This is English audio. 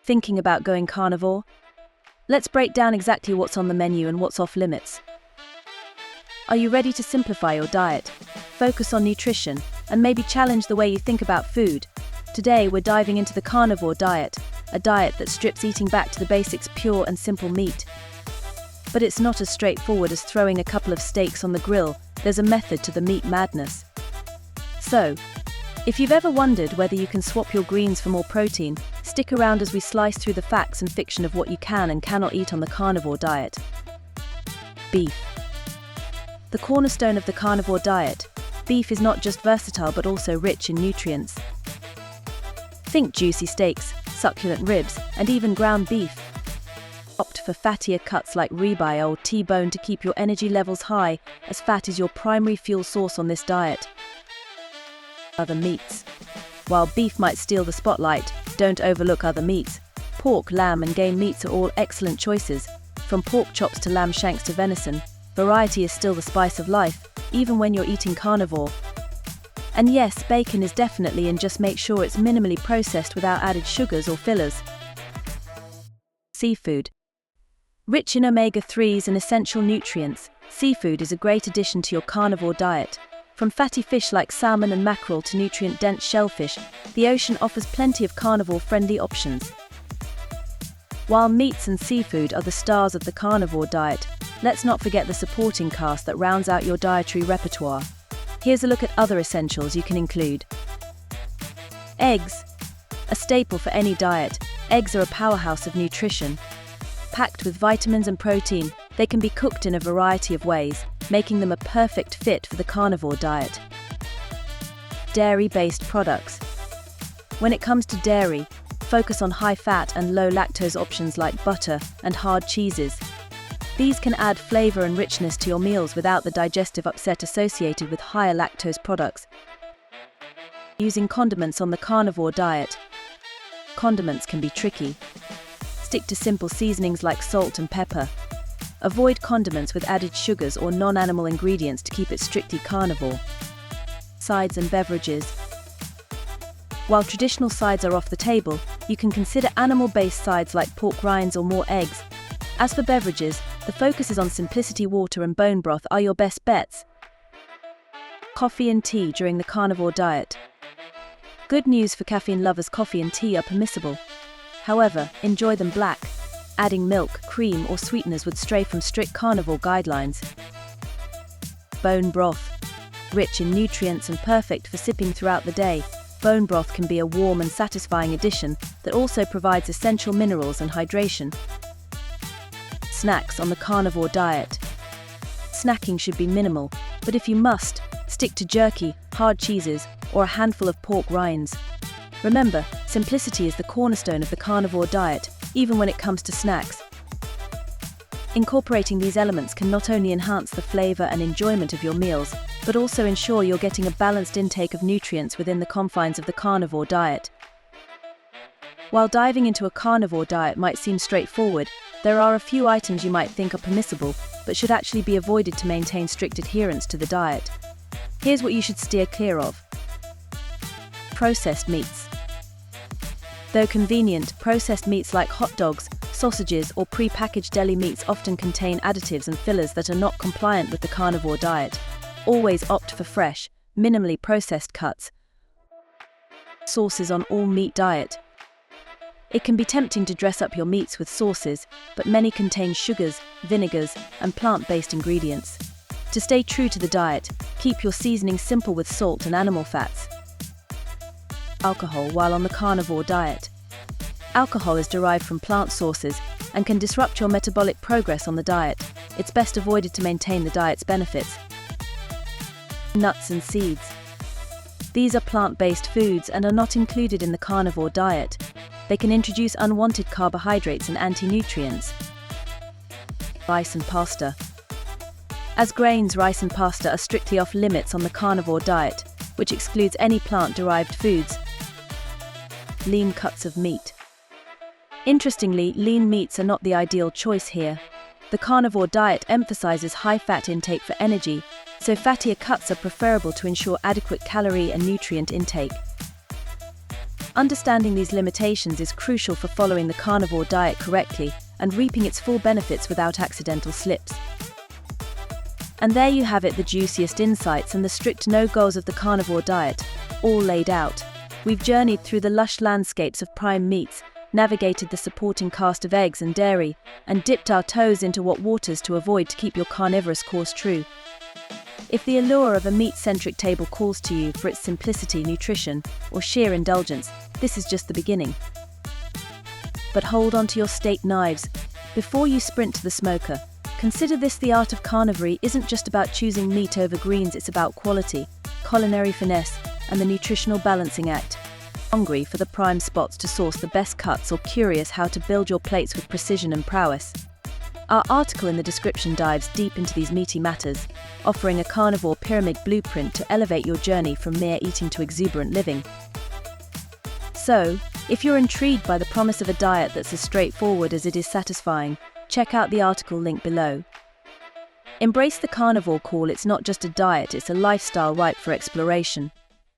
Thinking about going carnivore? Let's break down exactly what's on the menu and what's off limits. Are you ready to simplify your diet, focus on nutrition, and maybe challenge the way you think about food? Today we're diving into the carnivore diet, a diet that strips eating back to the basics, pure and simple meat. But it's not as straightforward as throwing a couple of steaks on the grill. There's a method to the meat madness. So, if you've ever wondered whether you can swap your greens for more protein, stick around as we slice through the facts and fiction of what you can and cannot eat on the carnivore diet. Beef. The cornerstone of the carnivore diet, beef is not just versatile but also rich in nutrients. Think juicy steaks, succulent ribs, and even ground beef. Opt for fattier cuts like ribeye or T-bone to keep your energy levels high, as fat is your primary fuel source on this diet. Other meats. While beef might steal the spotlight, don't overlook other meats. Pork, lamb, and game meats are all excellent choices. From pork chops to lamb shanks to venison, variety is still the spice of life, even when you're eating carnivore. And yes, bacon is definitely in, just make sure it's minimally processed without added sugars or fillers. Seafood. Rich in omega-3s and essential nutrients, seafood is a great addition to your carnivore diet. From fatty fish like salmon and mackerel to nutrient-dense shellfish, the ocean offers plenty of carnivore-friendly options. While meats and seafood are the stars of the carnivore diet, let's not forget the supporting cast that rounds out your dietary repertoire. Here's a look at other essentials you can include. Eggs. A staple for any diet, eggs are a powerhouse of nutrition. Packed with vitamins and protein, they can be cooked in a variety of ways, making them a perfect fit for the carnivore diet. Dairy-based products. When it comes to dairy, focus on high-fat and low-lactose options like butter and hard cheeses. These can add flavor and richness to your meals without the digestive upset associated with higher lactose products. Using condiments on the carnivore diet. Condiments can be tricky. Stick to simple seasonings like salt and pepper. Avoid condiments with added sugars or non-animal ingredients to keep it strictly carnivore. Sides and beverages. While traditional sides are off the table, you can consider animal-based sides like pork rinds or more eggs. As for beverages, the focus is on simplicity. Water and bone broth are your best bets. Coffee and tea during the carnivore diet. Good news for caffeine lovers, coffee and tea are permissible. However, enjoy them black. Adding milk, cream, or sweeteners would stray from strict carnivore guidelines. Bone broth. Rich in nutrients and perfect for sipping throughout the day, bone broth can be a warm and satisfying addition that also provides essential minerals and hydration. Snacks on the carnivore diet. Snacking should be minimal, but if you must, stick to jerky, hard cheeses, or a handful of pork rinds. Remember, simplicity is the cornerstone of the carnivore diet, even when it comes to snacks. Incorporating these elements can not only enhance the flavor and enjoyment of your meals, but also ensure you're getting a balanced intake of nutrients within the confines of the carnivore diet. While diving into a carnivore diet might seem straightforward, there are a few items you might think are permissible, but should actually be avoided to maintain strict adherence to the diet. Here's what you should steer clear of. Processed meats. Though convenient, processed meats like hot dogs, sausages, or pre-packaged deli meats often contain additives and fillers that are not compliant with the carnivore diet. Always opt for fresh, minimally processed cuts. Sauces on all meat diet. It can be tempting to dress up your meats with sauces, but many contain sugars, vinegars, and plant-based ingredients. To stay true to the diet, keep your seasoning simple with salt and animal fats. Alcohol while on the carnivore diet. Alcohol is derived from plant sources and can disrupt your metabolic progress on the diet. It's best avoided to maintain the diet's benefits. Nuts and seeds. These are plant-based foods and are not included in the carnivore diet. They can introduce unwanted carbohydrates and anti-nutrients. Rice and pasta. As grains, rice and pasta are strictly off limits on the carnivore diet, which excludes any plant-derived foods. Lean cuts of meat. Interestingly, lean meats are not the ideal choice here. The carnivore diet emphasizes high fat intake for energy, so fattier cuts are preferable to ensure adequate calorie and nutrient intake. Understanding these limitations is crucial for following the carnivore diet correctly and reaping its full benefits without accidental slips. And there you have it, the juiciest insights and the strict no-goes of the carnivore diet, all laid out. We've journeyed through the lush landscapes of prime meats, navigated the supporting cast of eggs and dairy, and dipped our toes into what waters to avoid to keep your carnivorous course true. If the allure of a meat-centric table calls to you for its simplicity, nutrition, or sheer indulgence, this is just the beginning. But hold on to your steak knives. Before you sprint to the smoker, consider this: the art of carnivory isn't just about choosing meat over greens, it's about quality, culinary finesse, and the nutritional balancing act. Hungry for the prime spots to source the best cuts, or curious how to build your plates with precision and prowess? Our article in the description dives deep into these meaty matters, offering a carnivore pyramid blueprint to elevate your journey from mere eating to exuberant living. So, if you're intrigued by the promise of a diet that's as straightforward as it is satisfying, check out the article link below. Embrace the carnivore call. It's not just a diet, it's a lifestyle ripe for exploration.